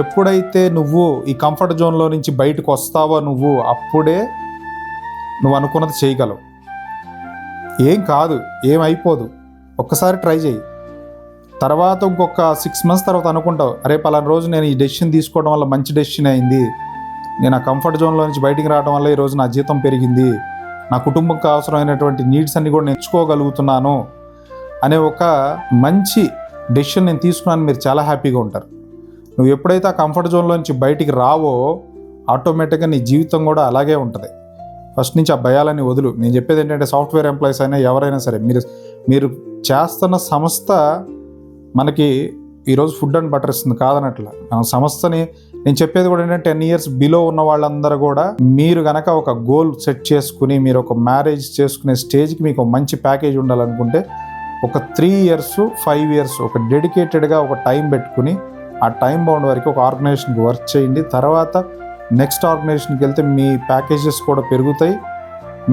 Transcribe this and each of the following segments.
ఎప్పుడైతే నువ్వు ఈ కంఫర్ట్ జోన్లో నుంచి బయటకు వస్తావో అప్పుడే నువ్వు అనుకున్నది చేయగలవు. ఏం కాదు, ఏమైపోదు, ఒక్కసారి ట్రై చేయి. తర్వాత ఇంకొక 6 months తర్వాత అనుకుంటావు, అరే పలానా రోజు నేను ఈ డెసిషన్ తీసుకోవడం వల్ల మంచి డెసిషన్ అయింది, నేను ఆ కంఫర్ట్ జోన్లో నుంచి బయటికి రావడం వల్ల ఈరోజు నా జీతం పెరిగింది, నా కుటుంబంకి అవసరమైనటువంటి నీడ్స్ అన్ని కూడా నేర్చుకోగలుగుతున్నాను అనే ఒక మంచి డెసిషన్ నేను తీసుకున్నాను, మీరు చాలా హ్యాపీగా ఉంటారు. నువ్వు ఎప్పుడైతే ఆ కంఫర్ట్ జోన్లో నుంచి బయటికి రావో ఆటోమేటిక్గా నీ జీవితం కూడా అలాగే ఉంటుంది. ఫస్ట్ నుంచి ఆ భయాలని వదులు. నేను చెప్పేది ఏంటంటే సాఫ్ట్వేర్ ఎంప్లాయీస్ అయినా ఎవరైనా సరే, మీరు చేస్తున్న సంస్థ మనకి ఈరోజు ఫుడ్ అండ్ బటర్ ఇస్తుంది కాదనట్ల. మన సంస్థని నేను చెప్పేది కూడా ఏంటంటే 10 years బిలో ఉన్న వాళ్ళందరూ కూడా మీరు కనుక ఒక గోల్ సెట్ చేసుకుని మీరు ఒక మ్యారేజ్ చేసుకునే స్టేజ్కి మీకు ఒక మంచి ప్యాకేజ్ ఉండాలనుకుంటే ఒక 3 years 5 years ఒక డెడికేటెడ్గా ఒక టైం పెట్టుకుని ఆ టైం బౌండ్ వరకు ఒక ఆర్గనైజేషన్కి వర్క్ చేయండి. తర్వాత నెక్స్ట్ ఆర్గనైజేషన్కి వెళ్తే మీ ప్యాకేజెస్ కూడా పెరుగుతాయి,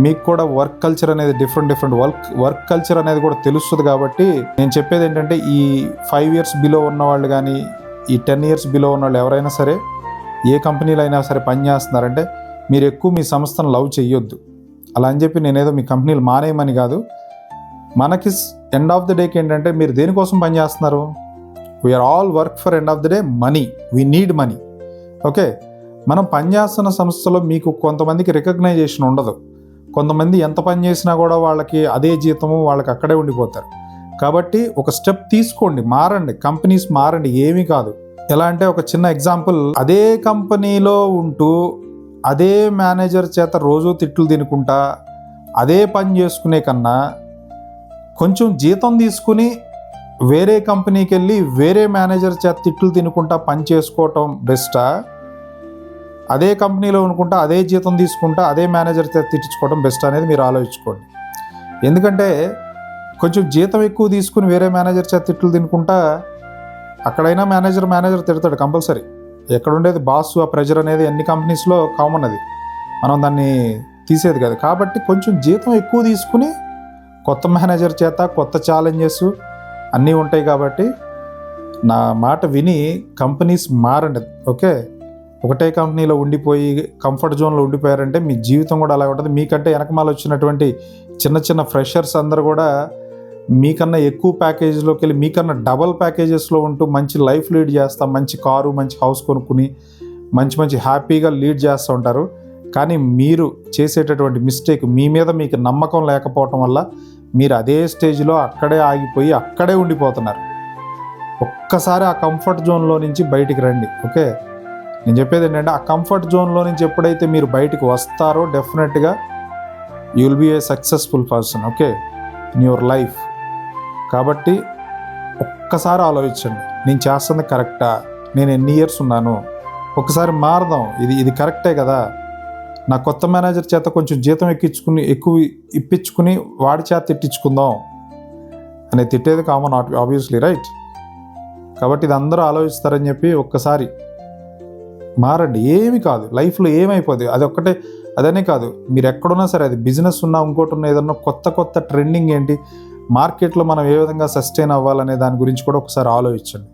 మీకు కూడా వర్క్ కల్చర్ అనేది డిఫరెంట్ వర్క్ కల్చర్ అనేది కూడా తెలుస్తుంది. కాబట్టి నేను చెప్పేది ఏంటంటే ఈ 5 years బిలో ఉన్నవాళ్ళు కానీ ఈ 10 years బిలో ఉన్నవాళ్ళు ఎవరైనా సరే ఏ కంపెనీలో అయినా సరే పని చేస్తున్నారంటే మీరు ఎక్కువ మీ సంస్థను లవ్ చెయ్యొద్దు. అలా అని చెప్పి నేనేదో మీ కంపెనీలు మానేయమని కాదు. మనకి ఎండ్ ఆఫ్ ద డేకి ఏంటంటే మీరు దేనికోసం పని చేస్తున్నారు? We are all work for end of the day money, we need money. Okay, మనం పనిచేస్తున్న సంస్థలో మీకు కొంతమందికి రికగ్నైజేషన్ ఉండదు, కొంతమంది ఎంత పని చేసినా కూడా వాళ్ళకి అదే జీతము, వాళ్ళకి అక్కడే ఉండిపోతారు. కాబట్టి ఒక స్టెప్ తీసుకోండి, మారండి, కంపెనీస్ మారండి, ఏమీ కాదు. ఎలా అంటే ఒక చిన్న ఎగ్జాంపుల్, అదే కంపెనీలో ఉంటూ అదే మేనేజర్ చేత రోజు తిట్లు తినుకుంటా అదే పని చేసుకునే కన్నా కొంచెం జీతం తీసుకుని వేరే కంపెనీకి వెళ్ళి వేరే మేనేజర్ చేత తిట్లు తినుకుంటా పని చేసుకోవటం బెస్టా, అదే కంపెనీలో అనుకుంటా అదే జీతం తీసుకుంటా అదే మేనేజర్ చేత తిట్టించుకోవడం బెస్ట్ అనేది మీరు ఆలోచించుకోండి. ఎందుకంటే కొంచెం జీతం ఎక్కువ తీసుకుని వేరే మేనేజర్ చేత తిట్లు తినుకుంటా అక్కడైనా మేనేజర్ తిడతాడు కంపల్సరీ. ఎక్కడుండేది బాస్, ఆ ప్రెజర్ అనేది అన్ని కంపెనీస్లో కామన్, అది మనం దాన్ని తీసేది కాదు. కాబట్టి కొంచెం జీతం ఎక్కువ తీసుకుని కొత్త మేనేజర్ చేత కొత్త ఛాలెంజెస్ అన్నీ ఉంటాయి. కాబట్టి నా మాట విని కంపెనీస్ మారండి. ఓకే, ఒకటే కంపెనీలో ఉండిపోయి కంఫర్ట్ జోన్లో ఉండిపోయారంటే మీ జీవితం కూడా అలా ఉంటుంది. మీకంటే వెనకమాల వచ్చినటువంటి చిన్న ఫ్రెషర్స్ అందరూ కూడా మీకన్నా ఎక్కువ ప్యాకేజీలోకి వెళ్ళి మీకన్నా డబల్ ప్యాకేజెస్లో ఉంటూ మంచి లైఫ్ లీడ్ చేస్తా, మంచి కారు మంచి హౌస్ కొనుక్కుని మంచి హ్యాపీగా లీడ్ చేస్తూ ఉంటారు. కానీ మీరు చేసేటటువంటి మిస్టేక్, మీ మీద మీకు నమ్మకం లేకపోవటం వల్ల మీరు అదే స్టేజ్లో అక్కడే ఆగిపోయి అక్కడే ఉండిపోతున్నారు. ఒక్కసారి ఆ కంఫర్ట్ జోన్లో నుంచి బయటికి రండి. ఓకే, నేను చెప్పేది ఏంటంటే ఆ కంఫర్ట్ జోన్లో నుంచి ఎప్పుడైతే మీరు బయటికి వస్తారో డెఫినెట్గా you will be a successful person, okay, in your life. కాబట్టి ఒక్కసారి ఆలోచించండి, నేను చేస్తుంది కరెక్టా, నేను ఎన్ని ఇయర్స్ ఉన్నాను, ఒక్కసారి మారదాం, ఇది కరెక్టే కదా, నా కొత్త మేనేజర్ చేత కొంచెం జీతం ఎక్కువ ఇప్పించుకుని వాడి చేత తిట్టించుకుందాం అని తిట్టేది కామన్ ఆబ్వియస్లీ, రైట్? కాబట్టి ఇది అందరూ ఆలోచిస్తారని చెప్పి ఒక్కసారి మారండి. ఏమి కాదు, లైఫ్లో ఏమైపోద్ది అదనే కాదు, మీరు ఎక్కడున్నా సరే, అది బిజినెస్ ఉన్నా ఇంకోటి ఉన్నా ఏదన్నా కొత్త ట్రెండింగ్ ఏంటి, మార్కెట్లో మనం ఏ విధంగా సస్టైన్ అవ్వాలనే దాని గురించి కూడా ఒకసారి ఆలోచించండి.